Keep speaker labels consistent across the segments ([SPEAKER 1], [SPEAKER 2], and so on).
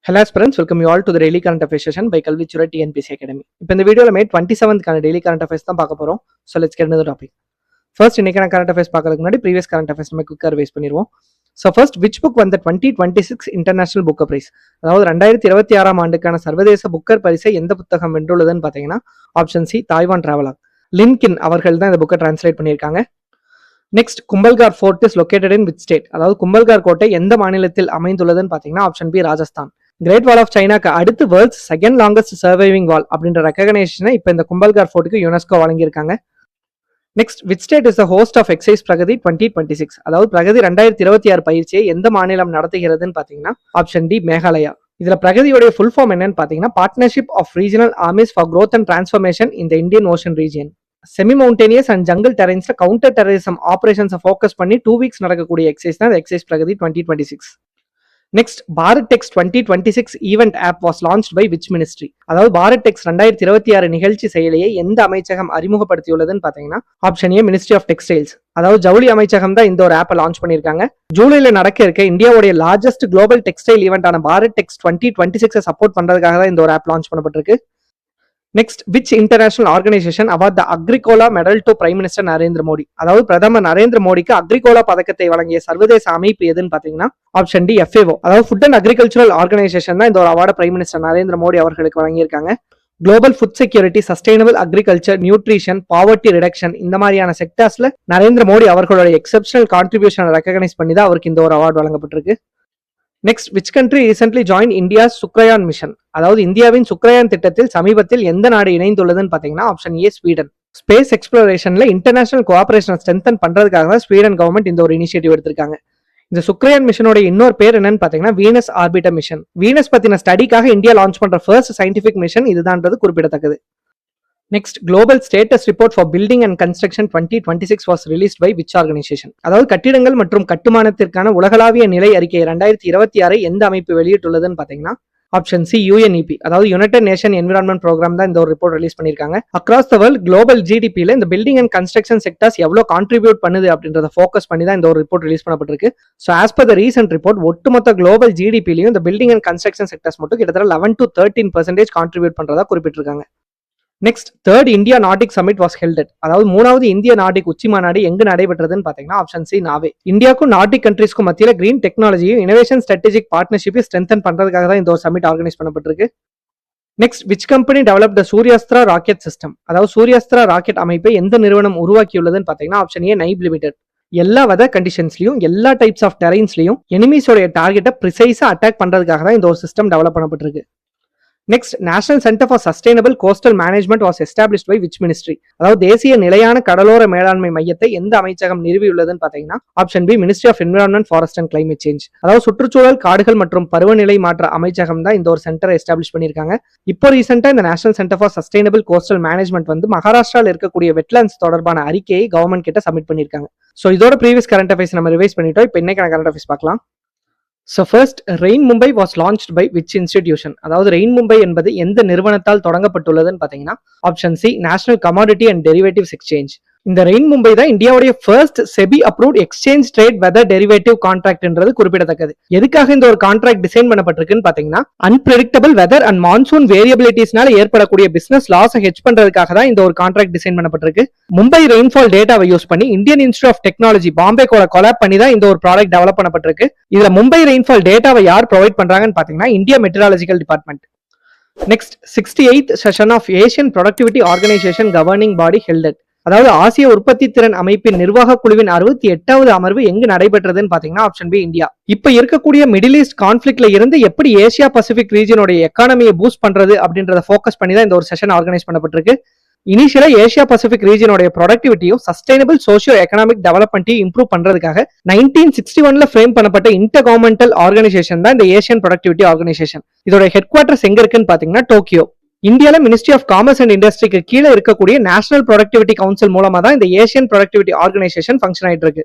[SPEAKER 1] Hello friends, welcome you all to the daily current affairs session by Kalvichura TNPSC Academy. இப்போ இந்த வீடியோல மே 27th கான daily current affairs தான் பார்க்க போறோம். So let's get into the topic. First இன்னைக்கான current affairs பார்க்கிறதுக்கு முன்னாடி previous current affairs நம்ம குயிக்கா ரிவைஸ் பண்ணிடுவோம். So first which book won the 2026 International Booker Prize? அதாவது 2026ஆம் ஆண்டுக்கான சர்வதேச புக்கர் பரிசை எந்த புத்தகம் வென்றுள்ளதுன்னு பார்த்தீங்கன்னா option C Taiwan traveller. Lin King அவர்கள் தான் இந்த புக்கை டிரான்ஸ்லேட் பண்ணியிருக்காங்க. Next Kumbhalgarh fort is located in which state? அதாவது கும்பல்கார் கோட்டை எந்த மாநிலத்தில் அமைந்துள்ளதுன்னு பார்த்தீங்கன்னா option B Rajasthan. Great wall of சைனாக்கு அடுத்து world's second longest surviving wall அப்படின்ற ரெகக்னேஷனை இப்போ இந்த கும்பல்கார் ஃபோர்ட்டுக்கு யுனெஸ்கோ வழங்கியிருக்காங்க. Next which state is the host of exercise Pragati 2026? அதாவது பிரகதி 2026 பயிற்சியை எந்த மாநிலம் நடத்துகிறதுன்னு பார்த்தீங்கன்னா ஆப்ஷன் டி மேகாலயா. இதுல பிரகதியோடைய ஃபுல் ஃபார்ம் என்னன்னு பார்த்தீங்கன்னா partnership of regional armies for growth and transformation in the Indian ocean region. Semi mountainous and jungle டெரைன்ஸ்ல கவுண்டர் டெரரிசம் ஆபரேஷன்ஸை ஃபோக்கஸ் பண்ணி 2 weeks நடக்கக்கூடிய எக்ஸைஸ் தான் exercise Pragati 2026. Next Bharat Tex 2026 event app was launched by which ministry? அதாவது Bharat Tex 2026 நிகழ்ச்சி செயலியை எந்த அமைச்சகம் அறிமுகப்படுத்தியுள்ளதுன்னு பார்த்தீங்கன்னா option A ministry of textiles. அதாவது ஜவுளி அமைச்சகம் தான் இந்த ஒரு ஆப்பை லான்ச் பண்ணியிருக்காங்க. ஜூலைல நடக்க இருக்க இந்தியாவுடைய largest global textile ஈவெண்டான Bharat Tex 2026 support பண்றதுக்காக தான் இந்த ஒரு ஆப் லான்ச் பண்ணப்பட்டிருக்கு. Next which international organisation award the Agricola medal to prime minister Narendra Modi? அதாவது பிரதமர் நரேந்திர மோடிக்கு அக்ரிகோலா பதக்கத்தை வழங்கிய சர்வதேச அமைப்பு எதுன்னு பாத்தீங்கன்னா ஆப்ஷன் டி FAO. அதாவது ஃபுட் அண்ட் அக்ரிகல்ச்சரல் ஆர்கனைசேஷன் தான் இந்த ஒரு அவார்டை பிரைம் மினிஸ்டர் நரேந்திர மோடி அவர்களுக்கு வழங்கியிருக்காங்க. Global food security, sustainable agriculture, nutrition, poverty reduction இந்த மாதிரியான செக்டர்ஸ்ல நரேந்திர மோடி அவர்களுடைய எக்ஸெப்ஷனல் கான்ட்ரிபியூஷனை ரெகக்னைஸ் பண்ணி தான் அவருக்கு இந்த ஒரு அவார்டு வழங்கப்பட்டிருக்கு. Next which country recently join India's Shukrayaan mission? அதாவது இந்தியாவின் சுக்ரயான் திட்டத்தில் சமீபத்தில் எந்த நாடு இணைந்துள்ளதுன்னு பாத்தீங்கன்னா ஆப்ஷன் ஏ ஸ்வீடன். ஸ்பேஸ் எக்ஸ்ப்ளோரேஷன்ல இன்டர்நேஷனல் கோஆபரேஷனை ஸ்ட்ரென்தன் பண்றதுக்காக தான் ஸ்வீடன் கவர்மெண்ட் இந்த ஒரு இனிஷியேட்டிவ் எடுத்திருக்காங்க. இந்த சுக்ரயான் மிஷனோட இன்னொரு பேர் என்னன்னு பாத்தீங்கன்னா வீனஸ் ஆர்பிட்டர் மிஷன். வீனஸ் பத்தின ஸ்டடிக்காக இந்தியா லான்ச் பண்ற ஃபர்ஸ்ட் சயின்டிபிக் மிஷன் இதுதான்றது குறிப்பிடத்தக்கது. Next global status report for building and construction 2026 was released by which organisation? அதாவது கட்டிடங்கள் மற்றும் கட்டுமானத்திற்கான உலகளாவிய நிலை அறிக்கை 2026 எந்த அமைப்பு வெளியிட்டுள்ளதுன்னு பாத்தீங்கன்னா ஆப்ஷன் சி UNEP. அதாவது யுனைடெட் நேஷன் என்விரான்மெண்ட் ப்ரோக்ராம் தான் இந்த ஒரு ரிப்போர்ட் ரிலீஸ் பண்ணிருக்காங்க. அக்ராஸ் த வேர்ல்ட் குளோபல் GDP-ல இந்த பில்டிங் அண்ட் கன்ஸ்ட்ரக்ஷன் செக்டர்ஸ் எவ்வளவு கான்ட்ரிபியூட் பண்ணுது அப்படின்றத ஃபோக்கஸ் பண்ணி தான் இந்த ஒரு ரிப்போர்ட் ரிலீஸ் பண்ணப்பட்டிருக்கு. So as per the recent report ஒட்டுமொத்த குளோபல் GDP-லையும் இந்த பில்டிங் அண்ட் கன்ஸ்ட்ரக்ஷன் செக்டர்ஸ் மட்டும் கிட்டத்தட்ட 11 to 13% கான்ட்ரிபியூட் பண்றதா குறிப்பிட்டிருக்காங்க. Next third India Nordic summit was helded. அதாவது 3வது இந்திய நார்டிக் உச்சி மாநாடு எங்கு நடைபெற்றதுன்னு பாத்தீங்கன்னா ஆப்ஷன் சி நார்வே. இந்தியாவுக்கும் நார்டிக் கண்ட்ரீஸ்க்கும் மத்தியில கிரீன் டெக்னாலஜியும் இனோவேஷன் ஸ்ட்ராட்டஜிக் பார்ட்னர்ஷிப்பை ஸ்ட்ரென்தன் பண்றதுக்காக தான் இந்த ஒரு சமிட் ஆர்கனைஸ் பண்ணப்பட்டிருக்கு. Next which company develop the Suryastra rocket system? அதாவது சூர்யாஸ்திரா ராக்கெட் அமைப்பை எந்த நிறுவனம் உருவாக்கியுள்ளதுன்னு பாத்தீங்கன்னா ஆப்ஷன் ஏ நைப் லிமிடெட். எல்லா வெதர் கண்டிஷன்ஸ்லயும் எல்லா டைப்ஸ் ஆஃப் டெரைன்ஸ்லயும் எனிமீஸோட டார்கெட்டை ப்ரிசைஸா அட்டாக் பண்றதுக்காக தான் இந்த ஒரு சிஸ்டம் டெவலப் பண்ணப்பட்டிருக்கு. Next national centre for sustainable coastal management was established by which ministry? அதாவது தேசிய நிலையான கடலோர மேலாண்மை மையத்தை எந்த அமைச்சகம் நிறுவியுள்ளதுன்னு பாத்தீங்கன்னா option B ministry of environment, forest and climate change. அதாவது சுற்றுச்சூழல், காடுகள் மற்றும் பருவநிலை மாற்ற அமைச்சகம் தான் இந்த ஒரு சென்டரை எஸ்டாப்ளிஷ் பண்ணிருக்காங்க. இப்போ ரீசெண்டா இந்த national centre for sustainable coastal management வந்து மகாராஷ்டிரால இருக்கக்கூடிய வெட்லாண்ட்ஸ் தொடர்பான அறிக்கையை கவர்மெண்ட் கிட்ட சப்மிட் பண்ணிருக்காங்க. ஸோ இதோட ப்ரீவியஸ் கரண்ட் அஃபேர்ஸ் நம்ம ரிவைஸ் பண்ணிட்டோம். இப்போ இன்னைக்கான கரண்ட் அஃபேர்ஸ் பார்க்கலாம். So first, Rain Mumbai was launched by which institution? அதாவது ரெயின் மும்பை என்பது எந்த நிறுவனத்தால் தொடங்கப்பட்டுள்ளதுன்னு பாத்தீங்கன்னா option C national commodity and derivatives exchange. இந்த ரெயின் மும்பை தான் இந்தியாவுடைய first SEBI approved exchange trade weather derivative கான்ட்ராக்ட்ன்றது குறிப்பிடத்தக்கது. எதுக்காக இந்த ஒரு கான்ட்ராக்ட் டிசைன் பண்ணப்பட்டிருக்குன்னு பாத்தீங்கன்னா அன்பிரெடிக்டபிள் வெதர் அண்ட் மான்சூன் வேரியபிலிட்டிஸ்னால ஏற்படக்கூடிய பிசினஸ் லாஸை ஹெட்ஜ் பண்றதுக்காக தான் இந்த ஒரு கான்ட்ராக்ட் டிசைன் பண்ணப்பட்டிருக்கு. மும்பை ரெயின்ஃபால் டேட்டாவை யூஸ் பண்ணி Indian institute of technology Bombay கூட கொலாப் பண்ணி தான் இந்த ஒரு ப்ராடக்ட் டெவலப் பண்ணப்பட்டிருக்கு. இதுல மும்பை ரெயின்ஃபால் டேட்டாவை யார் ப்ரொவைட் பண்றாங்கன்னு பாத்தீங்கன்னா India meteorological department. Next 68th session of Asian productivity organisation governing body helded. அதாவது ஆசிய உற்பத்தி திறன் அமைப்பின் நிர்வாக குழுவின் 68வது அமர்வு எங்கு நடைபெற்றதுன்னு பாத்தீங்கன்னா ஆப்ஷன் பி இந்தியா. இப்ப இருக்கக்கூடிய மிடில் ஈஸ்ட் கான்ஃபிளிக்ட்ல இருந்து எப்படி ஏசியா பசிபிக் ரீஜனோட எக்கானமியை பூஸ்ட் பண்றது அப்படின்றத ஃபோக்கஸ் பண்ணி தான் இந்த ஒரு செஷன் ஆர்கனைஸ் பண்ணப்பட்டிருக்கு. இனிஷியலா ஏசியா பசிபிக் ரீஜனோட ப்ரொடக்டிவிட்டியும் சஸ்டைனபிள் சோசியோ எக்கனாமிக் டெவலப்மெண்ட்டையும் இம்ப்ரூவ் பண்றதுக்காக 1961ல ஃப்ரேம் பண்ணப்பட்ட இன்டர் கவர்மெண்டல் ஆர்கனைசேஷன் தான் இந்த ஏசியன் ப்ரொடக்டிவிட்டி ஆர்கனைசேஷன். இதோட ஹெட் குவார்டர்ஸ் எங்க இருக்குன்னு பாத்தீங்கன்னா டோக்கியோ. இந்தியால மினிஸ்ட்ரி ஆஃப் காமர்ஸ் அண்ட் இண்டஸ்ட்ரிக்கு கீழே இருக்கக்கூடிய நேஷனல் ப்ரொடக்டிவிட்டி கவுன்சில் மூலமா தான் இந்த ஏசியன் ப்ரொடக்டிவிட்டி ஆர்கனைசேஷன் ஃபங்க்ஷன் ஆயிட்டு இருக்கு.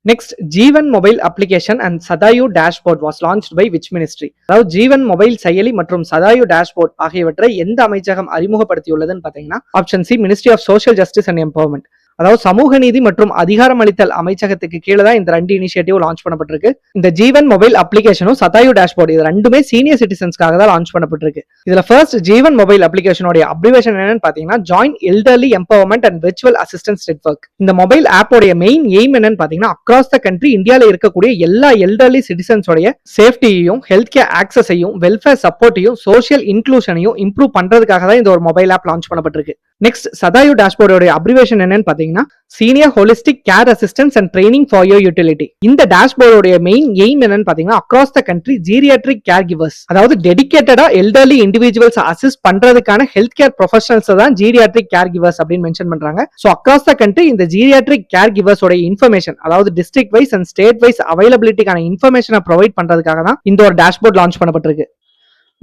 [SPEAKER 1] Next Jeevan mobile application and Sathayu dashboard was launched by which ministry? அதாவது ஜீவன் மொபைல் செயலி மற்றும் சதாயு டேஷ்போர்ட் ஆகியவற்றை எந்த அமைச்சகம் அறிமுகப்படுத்தியுள்ளதுன்னு பாத்தீங்கன்னா option C ministry of social justice and empowerment. அதாவது சமூக நீதி மற்றும் அதிகாரமளித்தல் அமைச்சகத்துக்கு கீழே தான் இந்த 2 இனிஷியேட்டிவ் லான்ச் பண்ணப்பட்டிருக்கு. இந்த ஜீவன் மொபைல் அப்ளிகேஷனும் சதாயு டேஷ்போர்ட் இது ரெண்டுமே சீனியர் சிட்டிசன்ஸ்க்காக தான் லான்ச் பண்ணப்பட்டிருக்கு. இதுல ஃபர்ஸ்ட் ஜீவன் மொபைல் அப்ளிகேஷனோட அப்ரிவேஷன் என்னன்னு பாத்தீங்கன்னா joint elderly empowerment and virtual assistance network. இந்த மொபைல் ஆப்போட மெயின் எய்ம் என்னன்னு பாத்தீங்கன்னா அக்ராஸ் த கண்ட்ரி இந்தியால இருக்கக்கூடிய எல்லா எல்டர்லி சிட்டிசன்ஸோட சேஃப்டியையும் ஹெல்த் கேர் ஆக்சஸையும் வெல்ஃபேர் சப்போர்ட்டையும் சோஷியல் இன்க்ளூஷனையும் இம்ப்ரூவ் பண்றதுக்காக தான் இந்த ஒரு மொபைல் ஆப் லான்ச் பண்ணப்பட்டிருக்கு. நெக்ஸ்ட் சதாயு டேஷ்போர்டோட அப்ரிவேஷன் என்னன்னு பாத்தீங்கன்னா senior holistic care assistance and training for your utility. இந்த டேஷ்போர்டோட மெயின் எய்ம் என்னன்னு பாத்தீங்கன்னா across the country geriatric care givers, அதாவது டெடிகேட்டடா எல்டர்லி இண்டிவிஜுவல்ஸ் அசிஸ்ட் பண்றதுக்கான ஹெல்த் கேர் ப்ரொஃபஷனல்ஸ் தான் ஜீரியாட்ரிக் கேர் கிவர்ஸ் அப்படின்னு மென்ஷன் பண்றாங்க. சோ அக்ராஸ் த கண்ட்ரி இந்த ஜீரியாட்ரிக் கேர் கிவர்ஸோட இன்ஃபர்மேஷன், அதாவது district wise and state wise அவைலபிலிட்டிக்கான இன்ஃபர்மேஷனை ப்ரொவைட் பண்றதுக்காக தான் இந்த ஒரு டேஷ்போர்ட் லான்ச் பண்ணப்பட்டிருக்கு.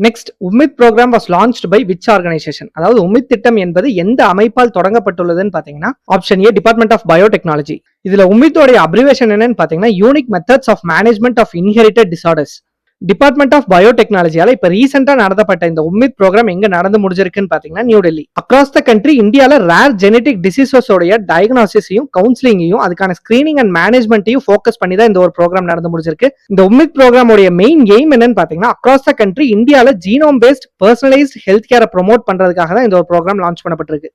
[SPEAKER 1] Next Ummid programme was launched by which organisation, அதாவது உம்மித் திட்டம் என்பது எந்த அமைப்பால் தொடங்கப்பட்டுள்ளதுன்னு பாத்தீங்கன்னா option A department of biotechnology. இதுல உம்மித்தோட அப்ரிவேஷன் என்னன்னு பாத்தீங்கன்னா unique methods of management of inherited disorders. Department of பயோடெக்னாலஜியால இப்ப ரீசெண்டா நடத்தப்பட்ட இந்த உம்மித் ப்ரோக்ராம் எங்க நடந்து முடிஞ்சிருக்குன்னு பாத்தீங்கன்னா new Delhi. Across the country இந்தியால ரேர் ஜெனடிக் டிசீசஸோட டயக்னாசிஸையும் கவுன்சிலிங்கையும் அதுக்கான ஸ்கிரீனிங் அண்ட் மேனேஜ்மெண்ட்டையும் ஃபோக்கஸ் பண்ணி தான் இந்த ஒரு ப்ரோக்ராம் நடந்து முடிஞ்சிருக்கு. இந்த உம்மித் ப்ரோக்ராமோட மெயின் எய்ம் என்னன்னு பாத்தீங்கன்னா அக்ராஸ் த கண்ட்ரி இந்தியால ஜீனோம் பேஸ்ட் பர்சனலைஸ்ட் ஹெல்த் கேரை ப்ரொமோட் பண்றதுக்காக தான் இந்த ஒரு ப்ரோக்ராம் லான்ச் பண்ணப்பட்டிருக்கு.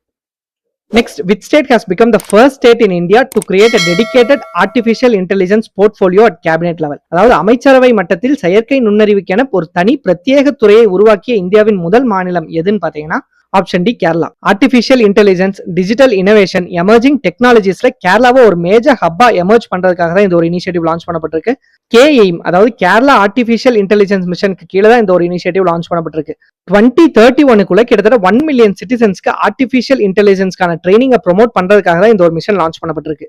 [SPEAKER 1] Next, which state has become the first state in India to create a dedicated artificial intelligence portfolio at cabinet level? அதாவது அமைச்சரவை மட்டத்தில் செயற்கை நுண்ணறிவுக்கென ஒரு தனி பிரத்யேக துறையை உருவாக்கிய இந்தியாவின் முதல் மாநிலம் எதுன்னு பாத்தீங்கன்னா option D Kerala. Artificial intelligence, digital innovation, emerging டெக்னாலஜிஸ்ல கேரளாவை ஒரு மேஜர் ஹப்பா எமர்ஜ் பண்றதுக்காக தான் இந்த ஒரு இனிஷியேட்டிவ் லான்ச் பண்ணப்பட்டிருக்கு. KAIM, அதாவது கேரளா ஆர்டிபிஷியல் இன்டெலிஜென்ஸ் மிஷனுக்கு கீழே தான் இந்த ஒரு இனிஷியேட்டிவ் லான்ச் பண்ணப்பட்டிருக்கு. 2031 கிட்டத்தட்ட 1 மில்லியன் சிட்டிசன்ஸ்க்கு ஆர்டிபிஷியல் இன்டெலிஜென்ஸ்க்கான ட்ரைனிங்கை ப்ரொமோட் பண்றதுக்காக தான் இந்த ஒரு மிஷன் லான்ச் பண்ணப்பட்டிருக்கு.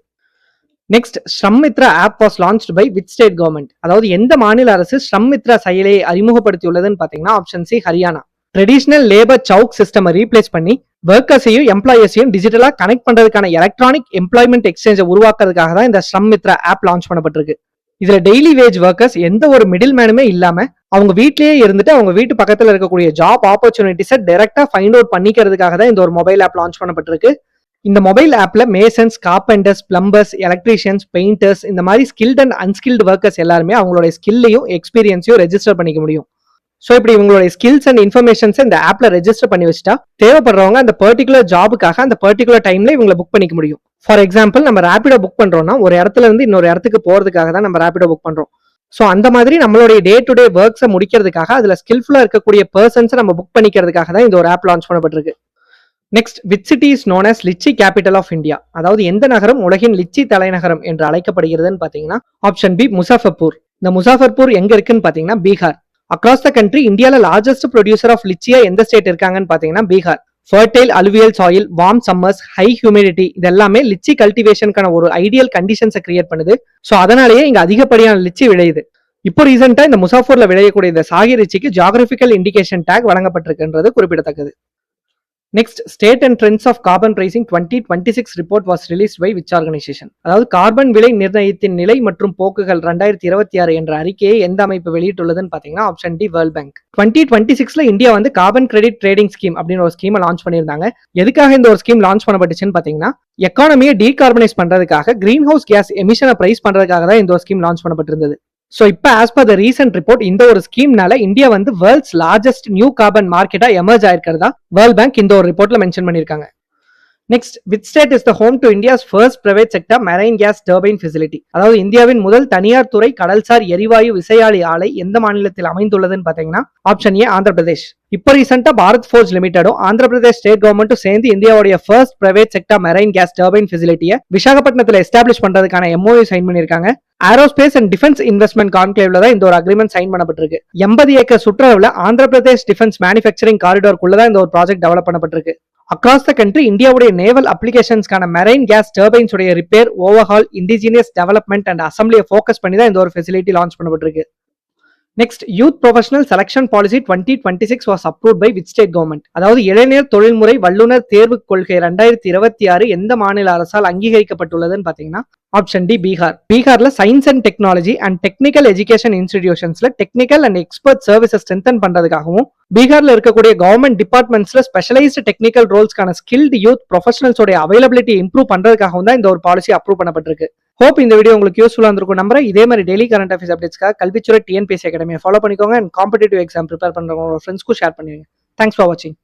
[SPEAKER 1] Next, Shrammitra app was launched by which state government, அதாவது எந்த மாநில அரசு ஸ்ரம்மித்ரா செயலியை அறிமுகப்படுத்தியுள்ளதுன்னு பாத்தீங்கன்னா option C Haryana. Traditional labour chowk system replace பண்ணி ஒர்க்கர்ஸையும் எம்ப்ளாயர்ஸையும் டிஜிட்டலா கனெக்ட் பண்றதுக்கான எலக்ட்ரானிக் எம்ப்ளாய்மெண்ட் எக்ஸ்சேஞ்சை உருவாக்குறதுக்காக தான் இந்த ஸ்ரம்மித்ரா ஆப் லான்ச் பண்ணப்பட்டிருக்கு. இதுல டெய்லி வேஜ் ஒர்க்கர்ஸ் எந்த ஒரு மிடில் மேனுமே இல்லாம அவங்க வீட்லயே இருந்துட்டு அவங்க வீட்டு பக்கத்துல இருக்கக்கூடிய ஜாப் ஆப்பர்ச்சுனிட்டிஸை டைரக்டா ஃபைண்ட் அவுட் பண்ணிக்கிறதுக்காக தான் இந்த ஒரு மொபைல் ஆப் லான்ச் பண்ணப்பட்டிருக்கு. இந்த மொபைல் ஆப்ல masons, carpenters, plumbers, electricians, painters இந்த மாதிரி ஸ்கில்ட் அண்ட் அன்ஸ்கில்டு ஒர்க்கர்ஸ் எல்லாருமே அவங்களோட ஸ்கில்லையும் எக்ஸ்பீரியன்ஸையும் ரெஜிஸ்டர் பண்ணிக்க முடியும். ஸோ இப்படி இவங்களுடைய ஸ்கில்ஸ் அண்ட் இன்ஃபர்மேஷன்ஸ் இந்த ஆப்ல ரெஜிஸ்டர் பண்ணி வச்சுட்டா தேவைப்படுறவங்க அந்த பர்டிகுலர் ஜாபுக்காக அந்த பர்டிகுலர் டைம்ல இவங்களை புக் பண்ணிக்க முடியும். ஃபார் எக்ஸாம்பிள், நம்ம ரேபிடோ புக் பண்றோம்னா ஒரு இடத்துல இருந்து இன்னொரு இடத்துக்கு போறதுக்காக தான் நம்ம ரேபிடோ புக் பண்றோம். ஸோ அந்த மாதிரி நம்மளுடைய டே டு டே ஒர்க்ஸை முடிக்கிறதுக்காக அதுல ஸ்கில்ஃபுல்லா இருக்கக்கூடிய பர்சன்ஸை நம்ம புக் பண்ணிக்கிறதுக்காக தான் இந்த ஒரு ஆப் லான்ச் பண்ணப்பட்டிருக்கு. Next, which city is known as litchi capital of India, அதாவது எந்த நகரம் உலகின் லிச்சி தலைநகரம் என்று அழைக்கப்படுகிறதுன்னு பாத்தீங்கன்னா ஆப்ஷன் பி முசாஃபர்பூர். இந்த முசாஃபர்பூர் எங்க இருக்குன்னு பாத்தீங்கன்னா பீகார். அக்ராஸ் த கண்ட்ரி இந்தியால லார்ஜஸ்ட் ப்ரொடியூசர் ஆஃப் லிச்சியா எந்த ஸ்டேட் இருக்காங்கன்னு பாத்தீங்கன்னா Bihar. Fertile alluvial soil, warm summers, high humidity இது எல்லாமே லிச்சி கல்டிவேஷனுக்கான ஒரு ஐடியல் கண்டிஷன்ஸை கிரியேட் பண்ணுது. ஸோ அதனாலேயே இங்க அதிகப்படியான லிச்சி விளையுது. இப்போ ரீசெண்டா இந்த முசாஃபூர்ல விளையக்கூடிய இந்த சாகி லிச்சிக்கு ஜியோகிராபிக்கல் இண்டிகேஷன் டேக் வழங்கப்பட்டிருக்குன்றது குறிப்பிடத்தக்கது. Next, state and trends of carbon pricing 2026 report was released by which organisation, அதாவது கார்பன் விலை நிர்ணயத்தின் நிலை மற்றும் போக்குகள் 2026 என்ற அறிக்கையை எந்த அமைப்பு வெளியிட்டுள்ளதுன்னு பாத்தீங்கன்னா ஆப்ஷன் டி வேர்ல்ட் பேங்க். 2026ல இந்தியா வந்து கார்பன் கிரெடிட் ட்ரேடிங் ஸ்கீம் அப்படின்னு ஒரு ஸ்கீமை லான்ச் பண்ணியிருந்தாங்க. எதுக்காக இந்த ஒரு ஸ்கீம் லான்ச் பண்ணப்பட்டுச்சுன்னு பாத்தீங்கன்னா எக்கானமியை டீகார்பனைஸ் பண்றதுக்காக, கிரீன் ஹவுஸ் கேஸ் எமிஷனை பிரைஸ் பண்றதுக்காக தான் இந்த ஒரு ஸ்கீம் லான்ச் பண்ணப்பட்டிருந்தது. ஸோ இப்போ as per the recent report இந்த ஒரு ஸ்கீம்னால இந்தியா வந்து வேர்ல்ட்ஸ் லார்ஜஸ்ட் நியூ கார்பன் மார்க்கெட்டா எமர்ஜ் ஆயிருக்கிறதா வேர்ல்ட் பேங்க் இந்த ஒரு ரிப்போர்ட்ல மென்ஷன் பண்ணிருக்காங்க. Next, which state is the home to India's first private sector marine gas turbine facility, அதாவது இந்தியாவின் முதல் தனியார் துறை கடல்சார் எரிவாயு விசையாழி ஆலை எந்த மாநிலத்தில் அமைந்துள்ளதுன்னு பாத்தீங்கன்னா ஆப்ஷன் ஏ ஆந்திர பிரதேஷ். இப்போ ரீசெண்டா பாரத் ஃபோர்ஜ் லிமிடெடும் ஆந்திர பிரதேஷ் ஸ்டேட் கவர்மெண்ட்டும் சேர்ந்து இந்தியாவுடைய first private sector marine gas turbine ஃபெசிலிட்டியை விசாகப்பட்டினத்தில் எஸ்டாப்ளிஷ் பண்றதுக்கான MOU சைன் பண்ணிருக்காங்க. ஏரோஸ்பேஸ் அண்ட் டிஃபென்ஸ் இன்வெஸ்ட்மெண்ட் கான்க்ளேவ்ல தான் இந்த ஒரு அக்ரிமெண்ட் சைன் பண்ணப்பட்டிருக்கு. 80 ஏக்கர் சுற்றளவுல ஆந்திர பிரதேஷ் டிஃபென்ஸ் மேனுஃபேக்சரிங் காரிடார்க்குள்ள தான் இந்த ஒரு ப்ராஜெக்ட் டெவலப் பண்ணப்பட்டிருக்கு. அக்ராஸ் த கண்ட்ரி இந்தியாவுடைய நேவல் அப்ளிகேஷன்ஸ்க்கான மெரைன் கேஸ் டர்பைன்ஸ் உடைய repair, overhaul, indigenous development and அசம்பிளியை ஃபோக்கஸ் பண்ணி தான் இந்த ஒரு ஃபெசிலிட்டி லான்ச் பண்ணப்பட்டிருக்கு. Next, youth professional selection policy 2026 was approved by which state government, அதாவது இளைஞர் தொழில்முறை வல்லுநர் தேர்வு கொள்கை 2026 எந்த மாநில அரசால் அங்கீகரிக்கப்பட்டுள்ளதுன்னு பாத்தீங்கன்னா ஆப்ஷன் டி பீகார். பீகார்ல science and technology and technical education இன்ஸ்டிடியூஷன்ஸ்ல technical and expert services strengthen பண்றதுக்காகவும் பீகார்ல இருக்கக்கூடிய கவர்மெண்ட் டிபார்ட்மெண்ட்ஸ்ல ஸ்பெஷலைஸ்டு டெக்னிக்கல் ரோல்ஸ்க்கான ஸ்கில்டு யூத் ப்ரொஃபஷனல்ஸோட அவைலபிலிட்டி இம்ப்ரூவ் பண்றதுக்காகவும் தான் இந்த ஒரு பாலிசி அப்ரூவ் பண்ணப்பட்டிருக்கு. ஹோப் இந்த வீடியோ உங்களுக்கு யூஸ்ஃபுல்லா இருந்திருக்கும் நம்புறேன். இதே மாதிரி டெய்லி கரண்ட் அஃபேர்ஸ் அப்டேட்ஸ்க்காக கல்விச்சுரை டிஎன்பிஎஸ்சி அகாடமியை ஃபாலோ பண்ணிக்கோங்க அண்ட் காம்படிட்டிவ் எக்ஸாம் ப்ரிப்பேர் பண்றவங்க ஃப்ரெண்ட்ஸ்க்கும் ஷேர் பண்ணுவீங்க. தேங்க்ஸ் ஃபார் வாட்சிங்.